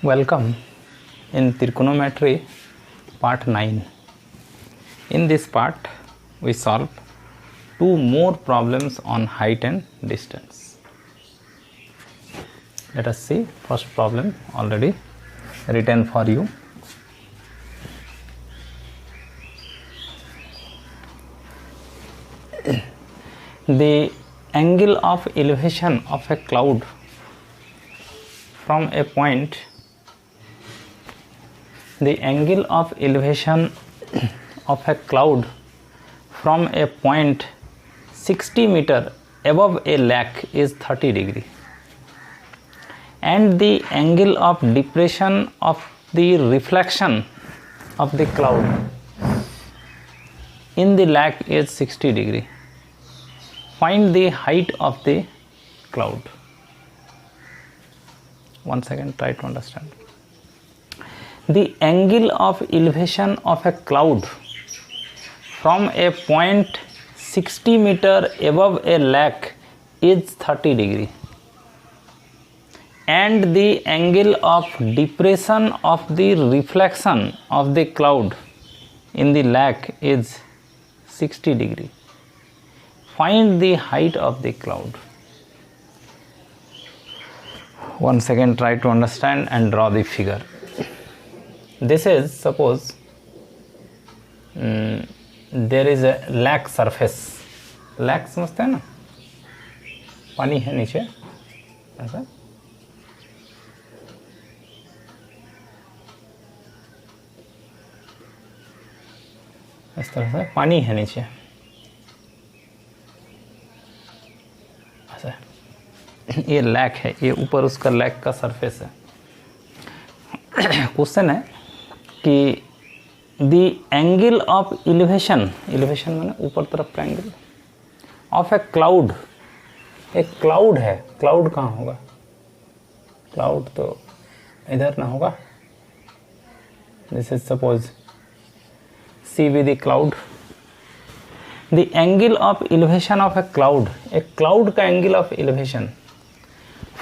Welcome in trigonometry part 9. In this part we solve two more problems on height and distance. Let us see first problem already written for you. The angle of elevation of a cloud from a point, the angle of elevation of a cloud from a point 60 meter above a lake is 30 degree, and the angle of depression of the reflection of the cloud in the lake is 60 degree. Find the height of the cloud. One second, try to understand. The angle of elevation of a cloud from a point 60 meter above a lake is 30 degree, and the angle of depression of the reflection of the cloud in the lake is 60 degree. Find the height of the cloud. One second, try to understand and draw the figure. This is, suppose there is a lake surface. Lake समझते हैं ना, पानी है नीचे ऐसा, इस तरह से पानी है नीचे ऐसा, ये लैक है, ये ऊपर उसका लैक का सरफेस है. क्वेश्चन है कि the angle of elevation, elevation माने ऊपर तरफ का एंगल, ऑफ ए क्लाउड, एक क्लाउड है. क्लाउड कहाँ होगा? क्लाउड तो इधर ना होगा. This is suppose C be the cloud. The angle of elevation of a cloud, एक क्लाउड का angle of elevation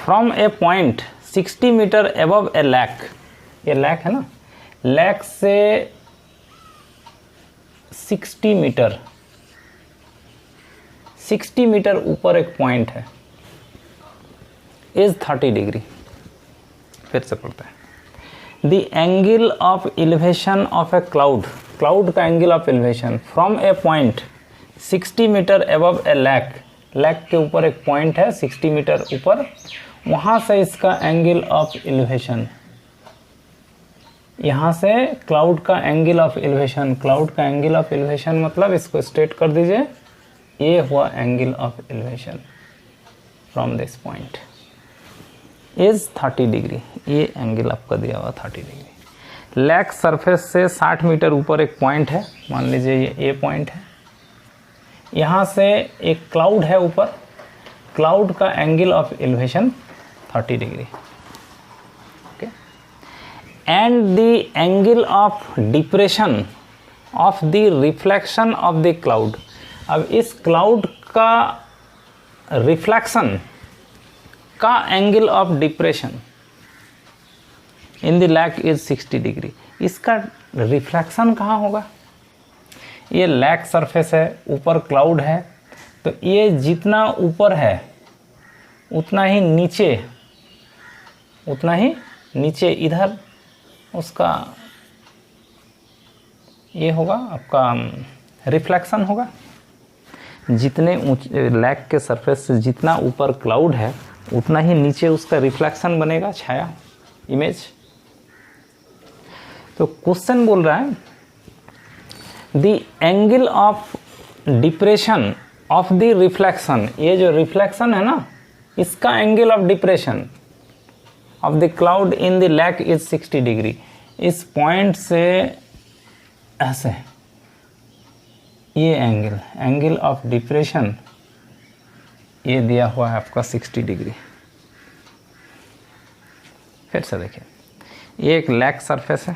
from a point 60 metre above a lake. ये लैक है ना, लैक से 60 मीटर, 60 मीटर ऊपर एक पॉइंट है, इज 30 डिग्री. फिर से पढ़ते हैं. The angle of elevation of a cloud, cloud का angle of elevation from a point 60 metre above a lake, lake के ऊपर एक पॉइंट है 60 मीटर ऊपर, वहां से इसका एंगल ऑफ एलिवेशन, यहाँ से क्लाउड का एंगल ऑफ एलिवेशन, क्लाउड का एंगल ऑफ एलिवेशन मतलब इसको स्ट्रेट कर दीजिए, ये हुआ angle of elevation from this point is 30 degree. ये एंगल आपका दिया हुआ 30 डिग्री. लैक सरफेस से 60 मीटर ऊपर एक पॉइंट है, मान लीजिए ये पॉइंट है, यहाँ से एक क्लाउड है ऊपर, क्लाउड का angle of elevation 30 degree. And the angle of depression of the reflection of the cloud. अब इस क्लाउड का रिफ्लेक्शन का angle of depression in the lake is 60 degree. इसका रिफ्लेक्शन कहाँ होगा? ये लैक सरफेस है, ऊपर क्लाउड है, तो ये जितना ऊपर है उतना ही नीचे इधर उसका ये होगा, आपका रिफ्लेक्शन होगा. जितने ऊंचे लैक के सरफेस से जितना ऊपर क्लाउड है उतना ही नीचे उसका रिफ्लेक्शन बनेगा, छाया, इमेज. तो क्वेश्चन बोल रहा है the angle of depression of the reflection, ये जो रिफ्लेक्शन है ना, इसका angle of depression of the cloud in the lake is 60 degree. इस पॉइंट से ऐसे ये एंगल ऑफ डिप्रेशन ये दिया हुआ है आपका 60 डिग्री. फिर से देखिए, ये एक लैक सरफेस है,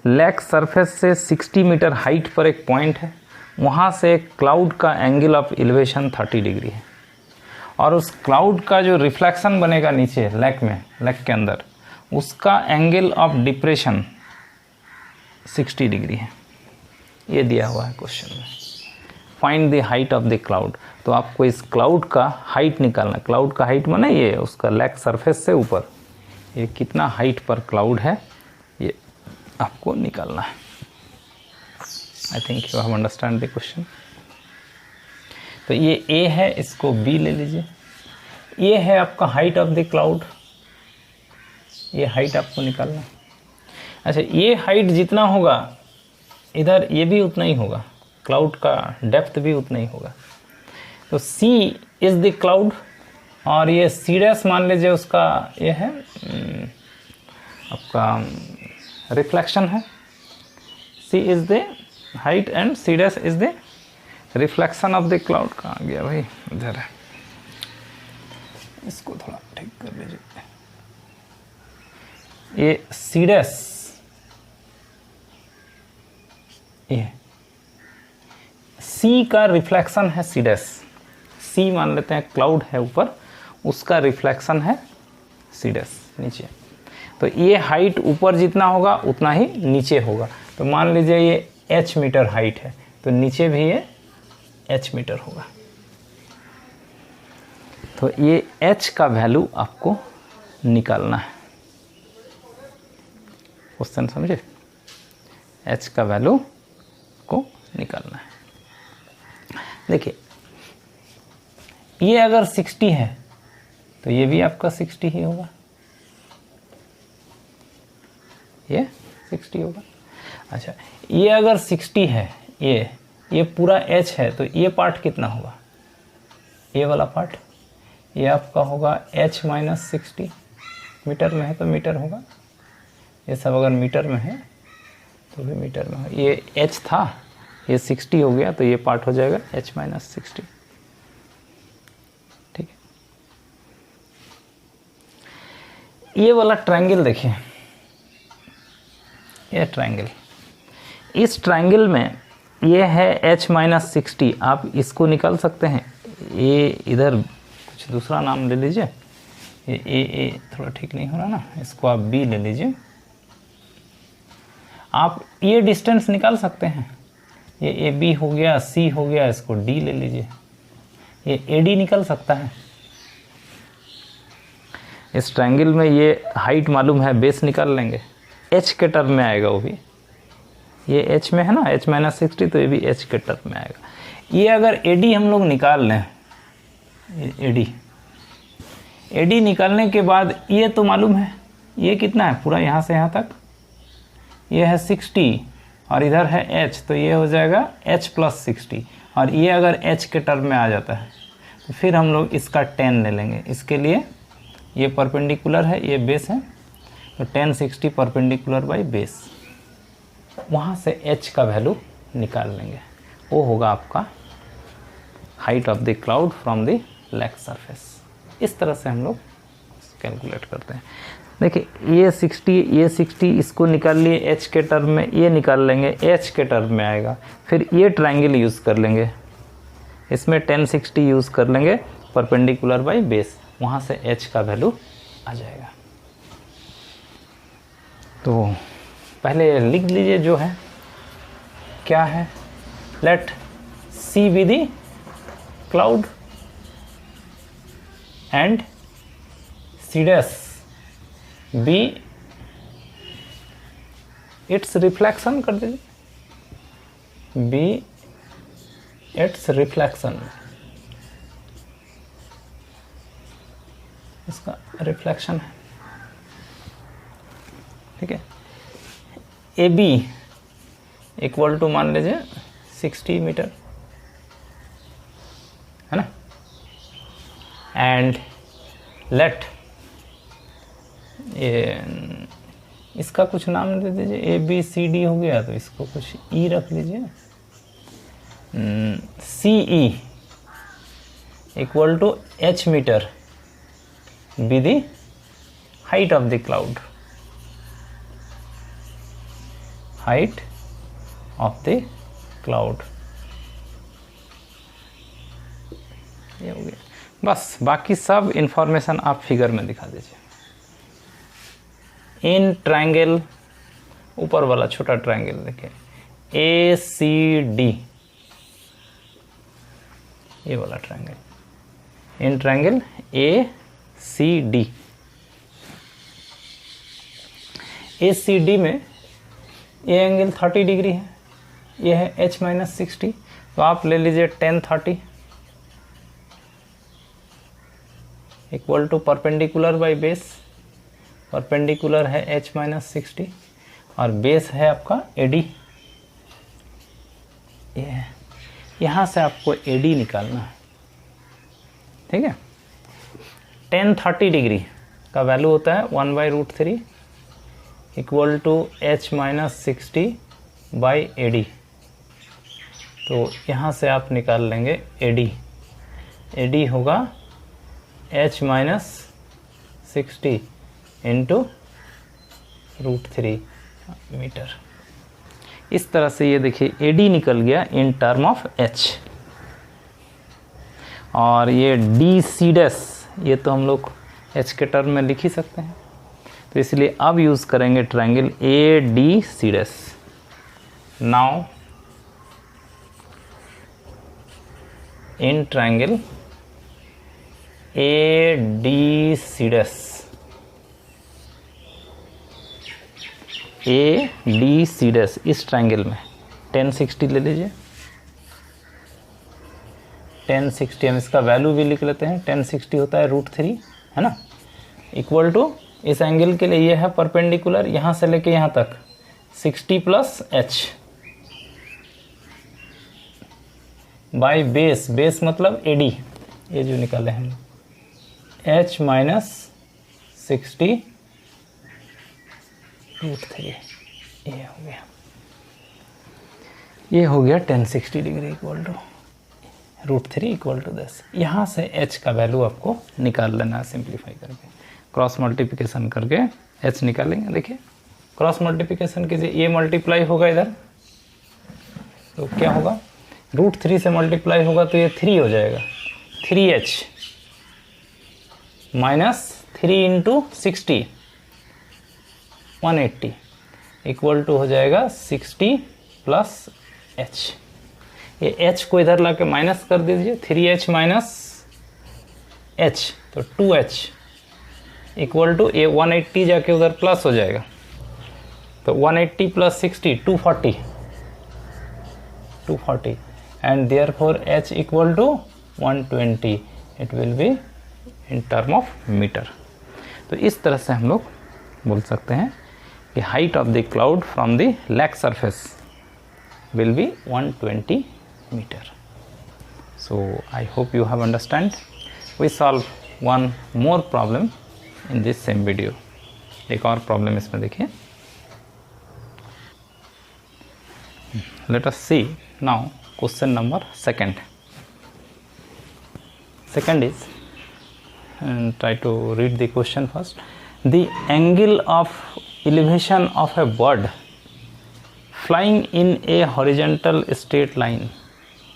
लैक सरफेस से 60 मीटर हाइट पर एक पॉइंट है, वहाँ से क्लाउड का एंगल ऑफ एलिवेशन 30 डिग्री है, और उस क्लाउड का जो रिफ्लेक्शन बनेगा नीचे लैक में, लैक के अंदर, उसका एंगल ऑफ डिप्रेशन 60 डिग्री है, ये दिया हुआ है क्वेश्चन में। Find the height of the cloud, तो आपको इस क्लाउड का हाइट निकालना। क्लाउड का हाइट माने ये उसका लैक सरफेस से ऊपर ये कितना हाइट पर क्लाउड है, ये आपको निकालना है। आई think you have understand the question. तो ये ए है, इसको बी ले लीजिए। ये है आपका हाइट ऑफ द क्लाउड, ये हाइट आपको निकालना। अच्छा, ये हाइट जितना होगा इधर ये भी उतना ही होगा, क्लाउड का डेप्थ भी उतना ही होगा। तो सी इज द क्लाउड और ये सी डैश मान लीजिए उसका ये है आपका रिफ्लेक्शन है। C is the height and C dash is the reflection of the cloud. कहाँ गया भाई, इधर है, इसको थोड़ा ठीक कर लीजिए। ये सी डैश ये सी का रिफ्लेक्शन है सी डैश। सी मान लेते हैं क्लाउड है ऊपर, उसका रिफ्लेक्शन है सी डैश नीचे। तो ये हाइट ऊपर जितना होगा उतना ही नीचे होगा। तो मान लीजिए ये h मीटर हाइट है, तो नीचे भी ये h मीटर होगा। तो ये h का वैल्यू आपको निकालना है। क्वेश्चन समझे, h का वैल्यू को निकालना है। देखिए ये अगर 60 है तो ये भी आपका 60 ही होगा, ये 60 होगा। अच्छा, ये अगर 60 है, ये पूरा h है, तो ये पार्ट कितना होगा, ये वाला पार्ट, ये आपका होगा h माइनस 60। मीटर में है तो मीटर होगा, ये सब अगर मीटर में है तो भी मीटर में होगा। ये h था, ये 60 हो गया, तो ये पार्ट हो जाएगा h माइनस 60। ठीक है, ये वाला ट्रायंगल देखिए, ये ट्रायंगल, इस ट्रायंगल में ये है h माइनस 60। आप इसको निकाल सकते हैं, ये इधर कुछ दूसरा नाम ले लीजिए, ये ए थोड़ा ठीक नहीं हो रहा ना, इसको आप b ले लीजिए। आप ये डिस्टेंस निकाल सकते हैं, ये ए बी हो गया, सी हो गया, इसको डी ले लीजिए। ये ए डी निकल सकता है। इस ट्रायंगल में ये हाइट मालूम है, बेस निकाल लेंगे, h के टर्म में आएगा वो भी। ये h में है ना, h माइनस 60, तो ये भी h के टर्म में आएगा। ये अगर ए डी हम लोग निकाल लें, ए डी निकालने के बाद ये तो मालूम है, ये कितना है पूरा यहाँ से यहाँ तक, ये है 60 और इधर है h, तो ये हो जाएगा h प्लस 60। और ये अगर h के टर्म में आ जाता है तो फिर हम लोग इसका 10 ले लेंगे। इसके लिए ये परपेंडिकुलर है, ये बेस है, तो 10 60 परपेंडिकुलर बाई बेस, वहाँ से h का वैल्यू निकाल लेंगे। वो होगा आपका height of the cloud from the lake surface. इस तरह से हम लोग कैलकुलेट करते हैं। देखिए ये 60 इसको निकाल लिए h के टर्म में, ये निकाल लेंगे h के टर्म में आएगा। फिर ये ट्रायंगल यूज़ कर लेंगे, इसमें 10 60 यूज़ कर लेंगे परपेंडिकुलर बाई बेस, वहाँ से h का वैल्यू आ जाएगा। तो पहले लिख लीजिए जो है क्या है, let C be the cloud and C dash be its reflection कर दीजिए, बी इट्स रिफ्लेक्शन, इसका रिफ्लेक्शन है। ठीक है, ए बी इक्वल टू मान लीजिए 60 मीटर है ना, एंड लेट ये इसका कुछ नाम दे दीजिए, ए बी सी डी हो गया, तो इसको कुछ ई रख लीजिए, C E equal to h metre be the height of the cloud, height of the cloud. ये हो गया, बस बाकी सब इंफॉर्मेशन आप फिगर में दिखा दीजिए। इन ट्रायंगल, ऊपर वाला छोटा ट्रायंगल देखिए, ए सी डी, ये वाला triangle, in triangle A C D, A C D में ये एंगल 30 डिग्री है, ये है h माइनस 60, तो आप ले लीजिए tan 30 equal to perpendicular by base, perpendicular है h माइनस 60 और बेस है आपका AD, ये यहाँ से आपको AD निकालना है, ठीक है। tan 30 डिग्री का वैल्यू होता है 1/√3 equal to h minus 60 by AD, तो यहाँ से आप निकाल लेंगे AD, AD होगा h माइनस 60 इंटू √3 मीटर। इस तरह से ये देखिए AD निकल गया इन टर्म ऑफ h, और ये DC डैश ये तो हम लोग h के टर्म में लिख ही सकते हैं, तो इसलिए अब यूज़ करेंगे triangle ADC dash. Now in triangle ADC dash, ADC dash इस ट्रायंगल में tan 60 ले लीजिए, tan 60 हम इसका वैल्यू भी लिख लेते हैं, tan 60 होता है √3 है ना, इक्वल टू इस एंगल के लिए ये है परपेंडिकुलर, यहाँ से लेके यहाँ तक 60 plus h by base, base मतलब AD, ये जो निकाले हम h माइनस 60 √3, ये हो गया tan 60 degree equal to √3 equal to 10। यहाँ से h का वैल्यू आपको निकाल लेना है सिंप्लीफाई करके, क्रॉस मल्टीप्लिकेशन करके h निकालेंगे। देखिए क्रॉस मल्टीप्लिकेशन कीजिए, ये मल्टीप्लाई होगा इधर, तो क्या होगा √3 से मल्टीप्लाई होगा तो ये 3 हो जाएगा, 3h minus 3 into 60 180 equal to हो जाएगा 60 प्लस h। ये h को इधर लाके माइनस कर दीजिए, 3h माइनस h तो 2h इक्वल टू ये 180 जाके उधर प्लस हो जाएगा, तो 180 plus 60 240 and therefore h equal to 120, it will be in term of metre. तो इस तरह से हम लोग बोल सकते हैं कि height of the cloud from the lake surface will be 120 meter. So I hope you have understand. We solve one more problem in this same video. एक और प्रॉब्लम इसमें देखिए। Let us see now question number second. Second is, and try to read the question first. The angle of elevation of a bird flying in a horizontal straight line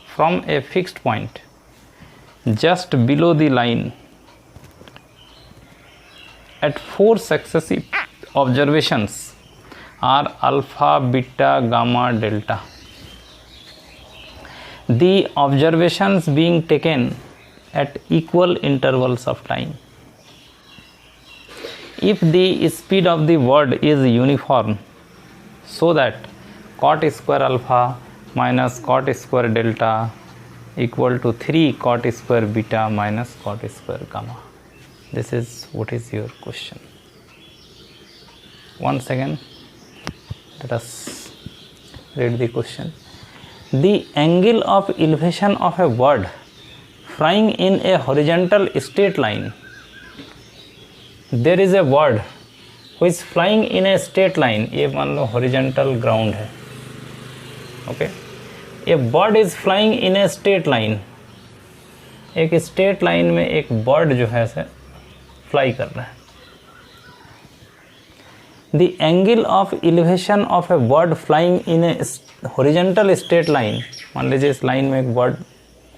from a fixed point just below the line at 4 successive observations are alpha, beta, gamma, delta. The observations being taken at equal intervals of time. If the speed of the bird is uniform, so that cot square alpha minus cot square delta equal to 3 cot square beta minus cot square gamma. This is what is your question. Once again, let us read the question. The angle of elevation of a bird flying in a horizontal straight line. There is a bird who is flying in a straight line. ये मान लो horizontal ground है. Okay. A bird is flying in a straight line. एक straight line में एक bird जो है से fly कर रहा है. The angle of elevation of a bird flying in a horizontal straight line. मान लीजिए इस line में एक bird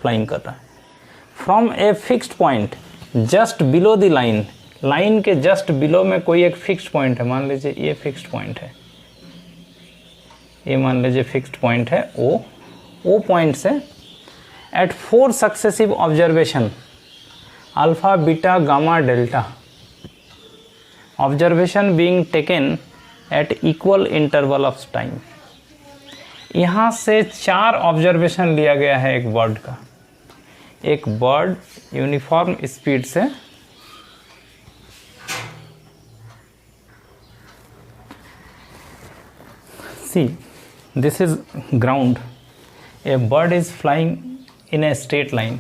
flying कर रहा है. From a fixed point just below the line, line के जस्ट बिलो में कोई एक फिक्स्ड पॉइंट है, मान लीजिए ये फिक्स्ड पॉइंट है, ये मान लीजिए फिक्स्ड पॉइंट है ओ पॉइंट से at 4 successive observation alpha beta gamma delta, observation being taken at equal interval of time. यहाँ से 4 ऑब्जर्वेशन लिया गया है एक बर्ड का। एक बर्ड यूनिफॉर्म स्पीड से see this is ground, A bird is flying in a straight line,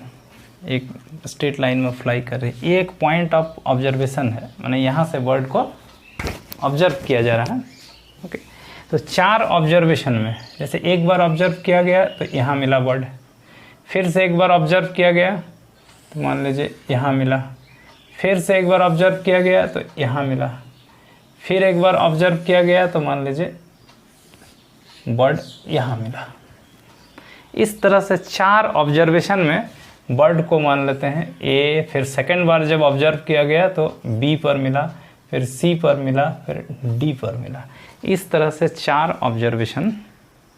एक स्ट्रेट लाइन में फ्लाई कर रही है। ये एक पॉइंट ऑफ ऑब्जर्वेशन है, माने यहाँ से बर्ड को ऑब्जर्व किया जा रहा है। ओके, तो 4 ऑब्जर्वेशन में जैसे एक बार ऑब्जर्व किया गया तो यहाँ मिला बर्ड, फिर से एक बार ऑब्जर्व किया गया तो मान लीजिए यहाँ मिला, फिर से एक बार ऑब्जर्व किया गया तो यहाँ मिला, फिर एक बार ऑब्जर्व किया गया तो मान लीजिए बर्ड यहाँ मिला। इस तरह से 4 ऑब्जर्वेशन में बर्ड को मान लेते हैं ए, फिर सेकेंड बार जब ऑब्जर्व किया गया तो बी पर मिला, फिर सी पर मिला, फिर डी पर मिला। इस तरह से 4 ऑब्जर्वेशन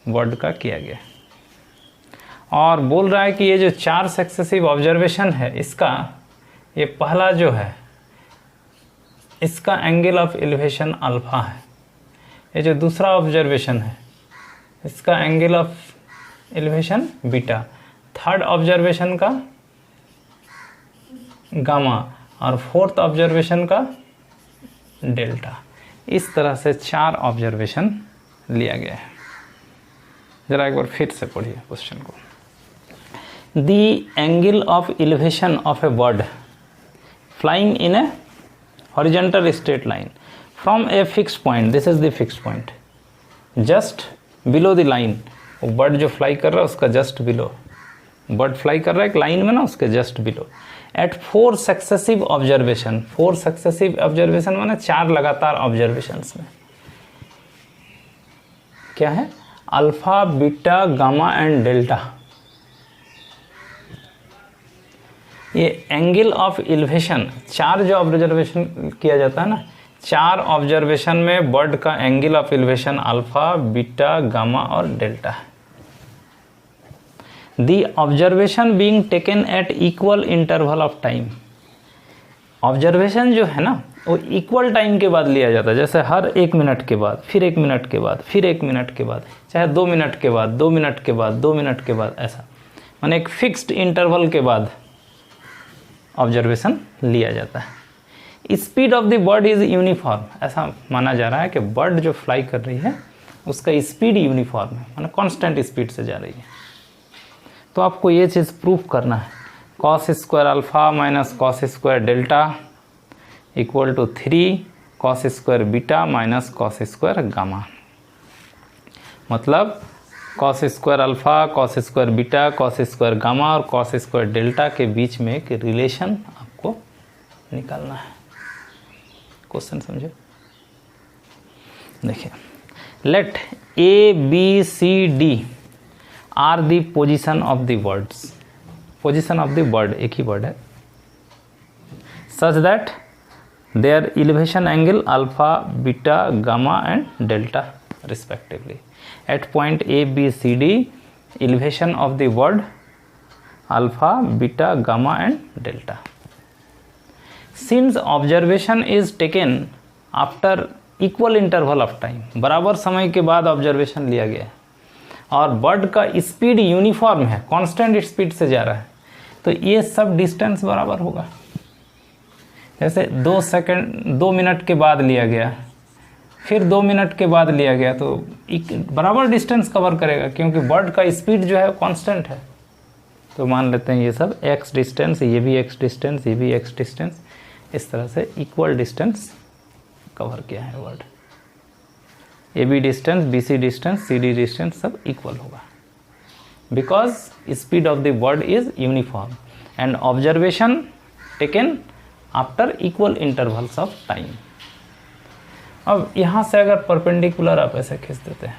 बर्ड का किया गया और बोल रहा है कि ये जो 4 सक्सेसिव ऑब्जर्वेशन है, इसका ये पहला जो है इसका एंगल ऑफ एलिवेशन अल्फा है। ये जो दूसरा ऑब्जर्वेशन है इसका angle of elevation beta, third observation का गामा और फोर्थ ऑब्जर्वेशन का डेल्टा। इस तरह से 4 ऑब्जर्वेशन लिया गया है। जरा एक बार फिर से पढ़िए क्वेश्चन को। The angle of elevation of A bird flying in A horizontal straight line from a fixed point, this is the fixed point, just below the line. वो बर्ड जो फ्लाई कर रहा है उसका जस्ट बिलो, बर्ड फ्लाई कर रहा है एक लाइन में ना, उसके just below at 4 successive observation. 4 successive observation माने 4 लगातार ऑब्जर्वेशंस में क्या है, alpha beta gamma and delta. ये एंगल ऑफ एलिवेशन 4 जो ऑब्जर्वेशन किया जाता है ना, 4 ऑब्जर्वेशन में बर्ड का angle of elevation alpha beta gamma और डेल्टा है। The observation being taken at equal interval of time, observation जो है ना वो इक्वल टाइम के बाद लिया जाता है, जैसे हर 1 मिनट के बाद, फिर 1 मिनट के बाद, फिर 1 मिनट के बाद, चाहे 2 मिनट के बाद, 2 मिनट के बाद, 2 मिनट के बाद, ऐसा माने एक फिक्स्ड इंटरवल के बाद ऑब्जर्वेशन लिया जाता है। Speed of the bird is uniform, ऐसा माना जा रहा है कि बर्ड जो फ्लाई कर रही है उसका स्पीड यूनिफॉर्म है, माने कांस्टेंट स्पीड से जा रही है। तो आपको ये चीज़ प्रूफ करना है, cos square alpha minus cos square delta equal to 3 cos square beta minus cos square gamma. मतलब cos square alpha, cos square beta, cos square gamma और कॉस स्क्वायर डेल्टा के बीच में एक रिलेशन आपको निकालना है। क्वेश्चन समझे? देखिए, let A B C D are the position of the words, position of the bird, एक ही वर्ड है, such that their elevation angle alpha beta gamma and delta respectively at point A B C D, elevation of the word alpha beta gamma and delta. Since observation is taken after equal interval of time, बराबर समय के बाद observation लिया गया है और bird का speed uniform है, कांस्टेंट स्पीड से जा रहा है, तो ये सब डिस्टेंस बराबर होगा। जैसे 2 मिनट के बाद लिया गया, फिर 2 मिनट के बाद लिया गया, तो बराबर डिस्टेंस कवर करेगा क्योंकि बर्ड का स्पीड जो है कांस्टेंट है। तो मान लेते हैं ये सब x डिस्टेंस, ये भी x डिस्टेंस, ये भी x डिस्टेंस, इस तरह से इक्वल डिस्टेंस कवर किया है bird. A B distance, B C distance, C D distance सब इक्वल होगा because speed of the bird is uniform and observation taken after equal intervals of time. अब यहाँ से अगर परपेंडिकुलर आप ऐसे खींच देते हैं,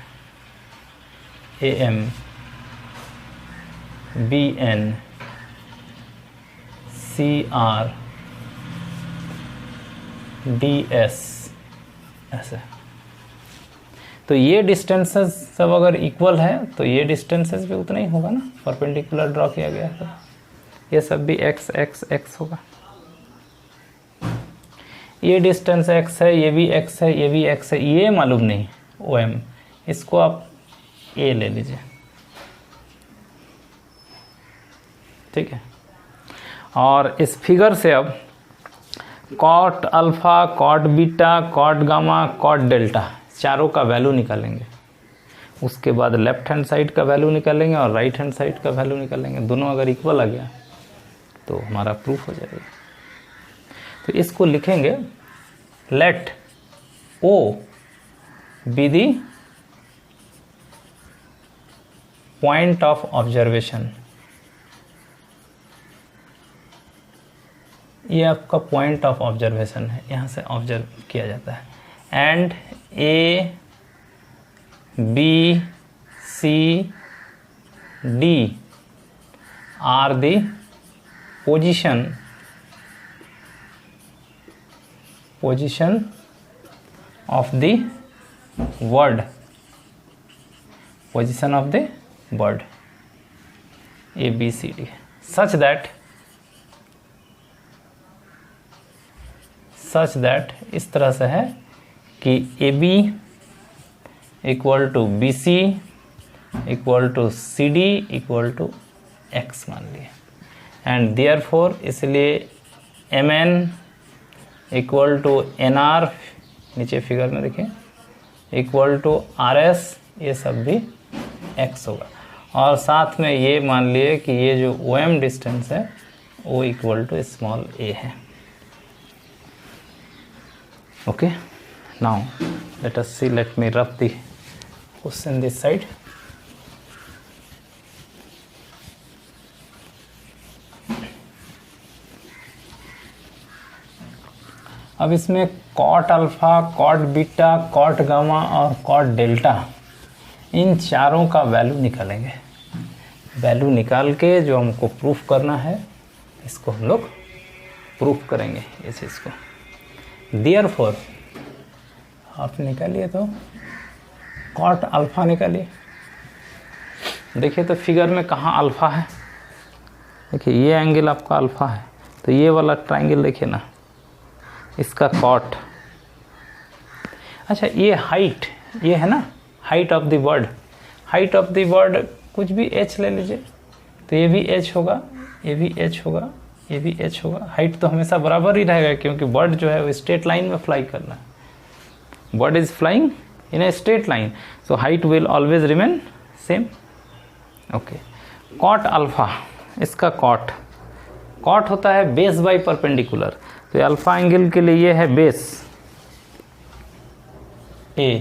A M B N C R ds ऐसे। तो ये डिस्टेंसेस सब अगर इक्वल है तो ये डिस्टेंसेस भी उतना ही होगा ना, परपेंडिकुलर ड्रॉ किया गया है तो ये सब भी x x x होगा। ये डिस्टेंस x है, ये भी x है, ये भी x है, ये मालूम नहीं OM, इसको आप A ले लीजिए, ठीक है। और इस फिगर से अब cot alpha, cot beta, cot gamma, cot delta चारों का वैल्यू निकालेंगे। उसके बाद लेफ्ट हैंड साइड का वैल्यू निकालेंगे और राइट हैंड साइड का वैल्यू निकालेंगे। दोनों अगर इक्वल आ गया तो हमारा प्रूफ हो जाएगा। तो इसको लिखेंगे let O B the point of observation. ये आपका पॉइंट ऑफ ऑब्जर्वेशन है, यहाँ से ऑब्जर्व किया जाता है। And A B C D are the position of the word, position of the word A B C D, such that इस तरह से है कि AB equal to BC equal to CD equal to X मान लिए। And therefore इसलिए MN equal to NR, नीचे figure में देखिए, इक्वल टू RS, ये सब भी X होगा। और साथ में ये मान लिए कि ये जो OM डिस्टेंस है वो इक्वल टू स्मॉल a है। Okay, now let us see, let me rub the question this side. अब इसमें cot alpha, cot beta, cot gamma और कॉट डेल्टा, इन चारों का वैल्यू निकालेंगे। वैल्यू निकाल के जो हमको प्रूफ करना है इसको हम लोग प्रूफ करेंगे इस चीज़ को। देयरफॉर आप निकालिए तो कॉट अल्फा निकालिए। देखिए तो फिगर में कहाँ अल्फा है, देखिए ये एंगल आपका अल्फा है, तो ये वाला ट्रायंगल देखिए ना, इसका कॉट। अच्छा ये हाइट, ये है ना height of the word, height of the word कुछ भी h ले लीजिए, तो ये भी h होगा, ये भी h होगा, ये भी h होगा। हाइट तो हमेशा बराबर ही रहेगा क्योंकि बर्ड जो है वो स्ट्रेट लाइन में फ्लाई कर रहा है। Bird is flying in a straight line, so height will always remain same. Okay, cot alpha, इसका कॉट, कॉट होता है बेस बाय परपेंडिकुलर, तो अल्फा एंगल के लिए ये है बेस A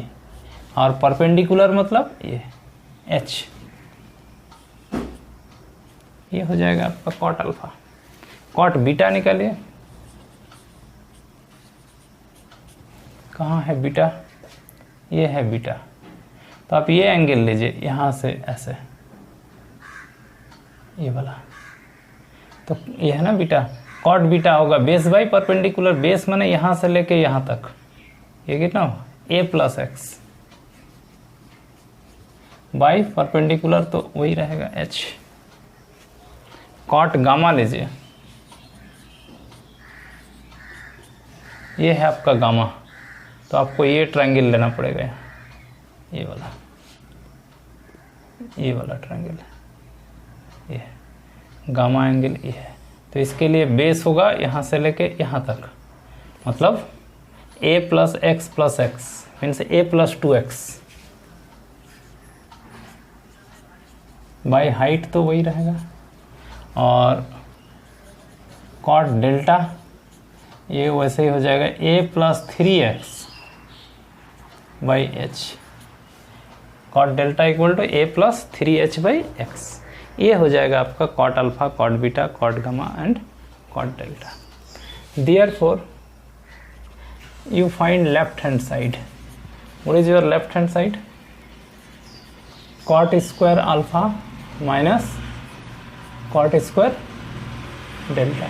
और परपेंडिकुलर मतलब ये H, ये हो जाएगा आपका कॉट अल्फा। कॉट बीटा निकालिए, कहाँ है बीटा, ये है बीटा, तो आप ये एंगल लीजिए यहाँ से ऐसे, ये वाला, तो ये है ना बीटा, कॉट बीटा होगा बेस बाई परपेंडिकुलर। बेस माने यहाँ से लेके यहाँ तक, ये कितना होगा A plus x by perpendicular, तो वही रहेगा H। कॉट गामा लीजिए, ये है आपका गामा, तो आपको ये ट्रायंगल लेना पड़ेगा, ये वाला ट्रायंगल, ये गामा एंगल ये है। तो इसके लिए बेस होगा यहाँ से लेके यहाँ तक, मतलब A plus x plus x means A plus 2x by height, तो वही रहेगा। और कॉट डेल्टा ये वैसे ही हो जाएगा A plus 3x by H. Cot delta equal to A plus 3h by x. ये हो जाएगा आपका cot alpha, cot beta, cot gamma and cot delta. Therefore you find left hand side. What is your left hand side? Cot square alpha minus cot square delta.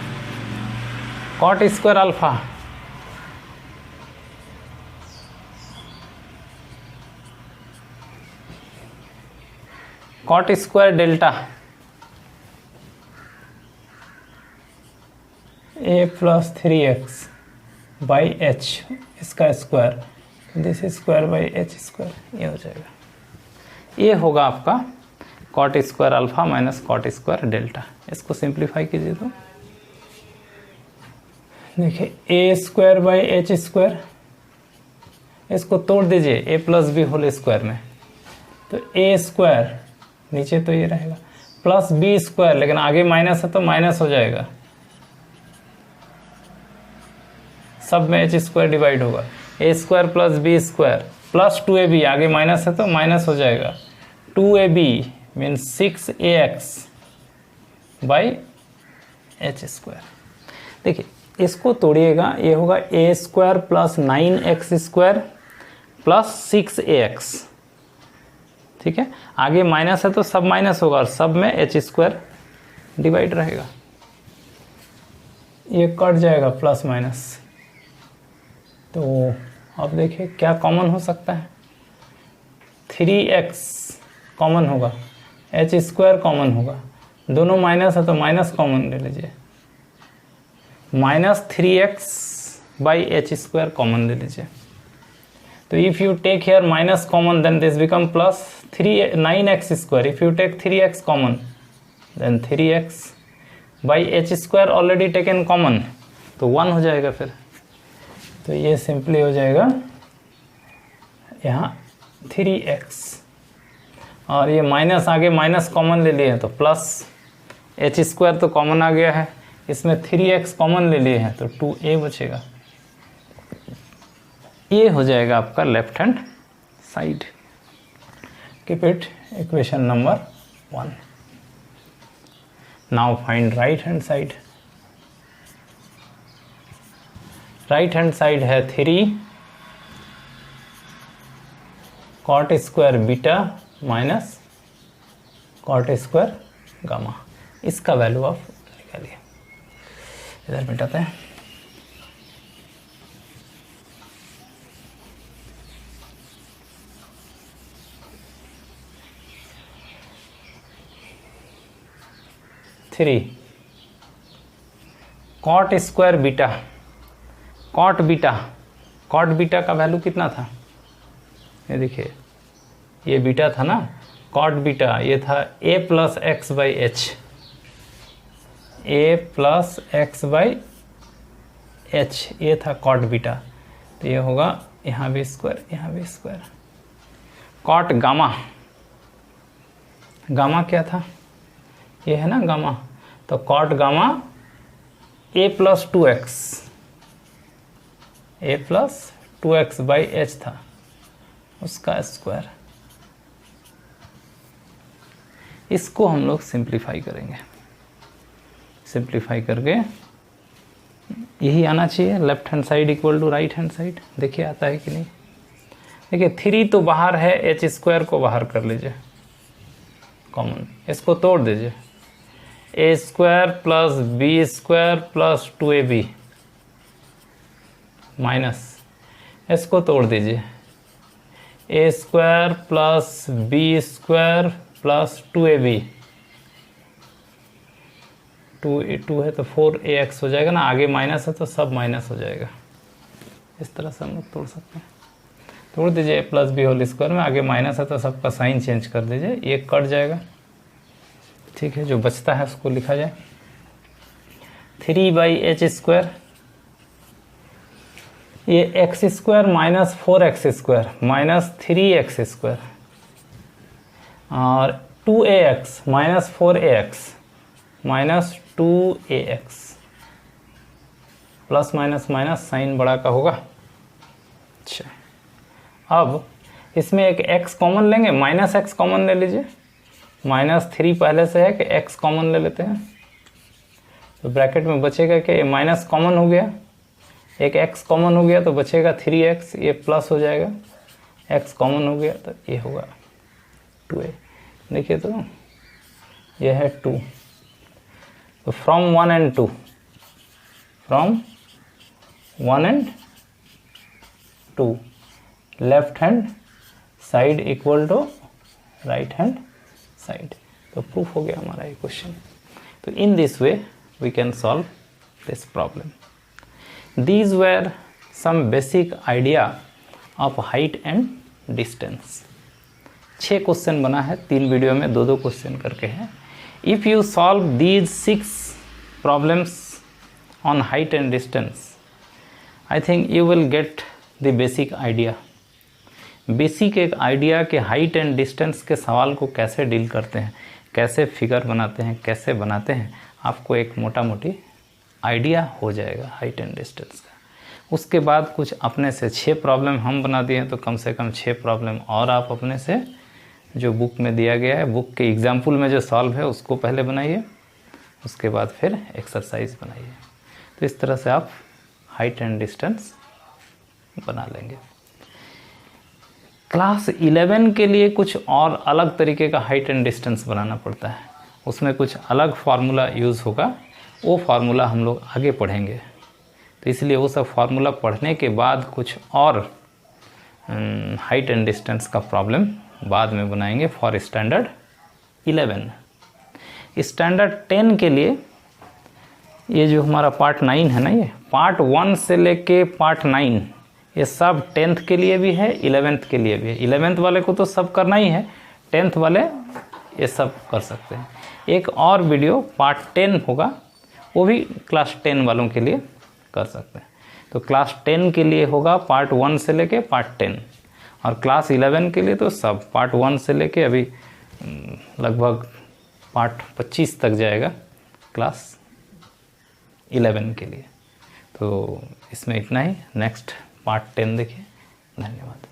Cot square alpha cot square delta a plus 3x by h इसका square, this square by H square, ये हो जाएगा। ये होगा आपका cot square alpha minus cot square delta. इसको simplify कीजिए तो देखिए a square by H square, इसको तोड़ दीजिए a plus B whole square में, तो ए स्क्वायर नीचे तो ये रहेगा प्लस बी स्क्वायर, लेकिन आगे माइनस है तो माइनस हो जाएगा, सब में एच स्क्वायर डिवाइड होगा, a square plus b square plus 2ab, आगे माइनस है तो माइनस हो जाएगा, 2ab means 6ax by H square. देखिए इसको तोड़िएगा, ये होगा a square plus 9x square plus 6ax, ठीक है, आगे माइनस है तो सब माइनस होगा और सब में एच स्क्वायर डिवाइड रहेगा, ये कट जाएगा प्लस माइनस। तो अब देखिए क्या कॉमन हो सकता है, 3x कॉमन होगा, एच स्क्वायर कॉमन होगा, दोनों माइनस है तो माइनस कॉमन ले लीजिए, minus 3x by H square common ले लीजिए। तो if you take here minus common then this become plus 9x square, if you take 3x common then 3x by H square already taken common, तो 1 हो जाएगा फिर। तो ये simply हो जाएगा यहाँ 3x, और ये माइनस आगे माइनस कॉमन ले लिए हैं तो प्लस एच स्क्वायर तो कॉमन आ गया है, इसमें 3x कॉमन ले लिए हैं तो 2a बचेगा। ये हो जाएगा आपका left hand side. Keep it equation number 1। Now find right hand side. Right hand side है 3 cot square beta minus cot square gamma, इसका वैल्यू आप निकालिए। इधर मिटाते हैं। Three cot square beta, cot beta का वैल्यू कितना था, ये देखिए ये बीटा था ना, कॉट बीटा ये था a plus x by H, A plus x by H, ये था कॉट बीटा, तो ये होगा यहाँ भी स्क्वायर यहाँ भी स्क्वायर। कॉट गामा, गामा क्या था, ये है ना गामा, तो cot gamma a plus 2x, a plus 2x by H था, उसका स्क्वायर। इसको हम लोग सिंप्लीफाई करेंगे, सिंप्लीफाई करके यही आना चाहिए, left hand side equal to right hand side. देखिए आता है कि नहीं। देखिए 3 तो बाहर है, एच स्क्वायर को बाहर कर लीजिए कॉमन, इसको तोड़ दीजिए, a square plus b square plus 2ab minus, इसको तोड़ दीजिए, a square plus b square plus 2ab, 2 है तो 4ax हो जाएगा ना, आगे माइनस है तो सब माइनस हो जाएगा। इस तरह से हम लोग तोड़ सकते हैं। तोड़ दीजिए a plus B whole square में, आगे माइनस है तो सबका साइन चेंज कर दीजिए, ये कट जाएगा, ठीक है। जो बचता है उसको लिखा जाए 3 बाई एच स्क्वायर, ये x square minus 4x square minus 3x square, और 2ax minus 4ax minus 2ax, plus minus minus sign बड़ा का होगा। अच्छा, अब इसमें एक x कॉमन लेंगे, माइनस x कॉमन ले लीजिए, माइनस 3 पहले से है कि x कॉमन ले लेते हैं, तो ब्रैकेट में बचेगा कि ये माइनस कॉमन हो गया, एक x कॉमन हो गया तो बचेगा 3x, ये प्लस हो जाएगा, x कॉमन हो गया तो ये होगा 2a। देखिए तो ये है 2, तो from 1 and 2, from 1 and 2 left hand side equal to right hand side. तो प्रूफ हो गया हमारा ये क्वेश्चन। तो in this way we can solve this problem. These were some basic idea of height and distance. 6 question बना है, 3 video में 2-2 question करके है। If you solve these 6 problems on height and distance, I think you will get the basic idea. Basic एक idea कि height and distance के सवाल को कैसे डील करते हैं, कैसे फिगर बनाते हैं, कैसे बनाते हैं, आपको एक मोटा मोटी आइडिया हो जाएगा हाइट एंड डिस्टेंस का। उसके बाद कुछ अपने से 6 प्रॉब्लम हम बना दिए हैं, तो कम से कम 6 प्रॉब्लम और आप अपने से जो बुक में दिया गया है, बुक के एग्जाम्पल में जो सॉल्व है उसको पहले बनाइए, उसके बाद फिर एक्सरसाइज बनाइए। तो इस तरह से आप हाइट एंड डिस्टेंस बना लेंगे। क्लास 11 के लिए कुछ और अलग तरीके का हाइट एंड डिस्टेंस बनाना पड़ता है, उसमें कुछ अलग फार्मूला यूज़ होगा, वो फार्मूला हम लोग आगे पढ़ेंगे। तो इसलिए वो सब फार्मूला पढ़ने के बाद कुछ और हाइट एंड डिस्टेंस का प्रॉब्लम बाद में बनाएंगे फॉर स्टैंडर्ड 11। स्टैंडर्ड 10 के लिए ये जो हमारा पार्ट 9 है ना, ये पार्ट 1 से लेके पार्ट 9 ये सब 10th के लिए भी है, 11th के लिए भी है। 11th वाले को तो सब करना ही है, 10th वाले ये सब कर सकते हैं। एक और वीडियो पार्ट 10 होगा, वो भी क्लास 10 वालों के लिए कर सकते हैं। तो क्लास 10 के लिए होगा पार्ट 1 से लेके पार्ट 10, और क्लास 11 के लिए तो सब पार्ट 1 से लेके अभी लगभग पार्ट 25 तक जाएगा क्लास 11 के लिए। तो इसमें इतना ही, नेक्स्ट पार्ट 10 देखिए। धन्यवाद।